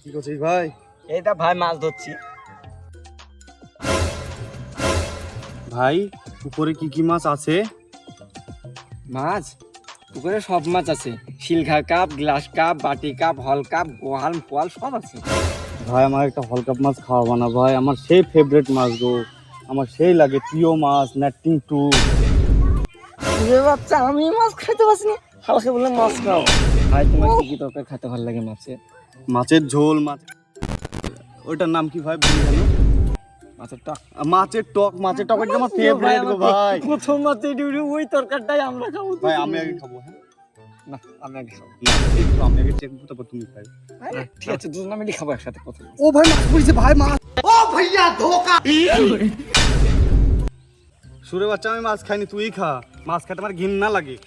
কি করছিস ভাই? এইটা ভাই মাছ ধরছি। ভাই পুকুরে কি কি মাছ আছে? মাছ পুকুরে সব মাছ আছে, শিলঘা কাপ, গ্লাস কাপ, বাটি কাপ, হল কাপ, গোহাল পোয়াল সব আছে। ভাই আমার একটা হলকাপ মাছ খাওয়াবা না ভাই? আমার সেই ফেভারিট মাছ গো, আমার সেই লাগে প্রিয় মাছ নেটিং টু। বাচ্চা আমি মাছ খাইতে পারছি না, হালকা বলে মাছ খাও। ভাই তোমার কি কি তরকারি খেতে ভালো লাগে মাছের? মাছের ঝোল, মাছ ওইটার নাম কি ভাই বলি জানো? মাছের টক। মাছের টক, মাছের টক এটা আমার ফেভারিট গো ভাই। প্রথম মাছে ওই তরকারিটাই আমরা খাবো। ভাই আমি আগে খাবো। হ্যাঁ না আমি আগে খাবো। না একটু আমি আগে চেক করবো, তারপর তুমি খাই। ঠিক আছে, দুজন মিলে খাবো একসাথে প্রথম। ও ভাই মাছ পড়েছে ভাই, মাছ। ও ভাইয়া ধোকা। সুরে বাচ্চা আমি মাছ খাইনি, তুই খা। মাছ খেতে আমার ঘৃণা লাগে।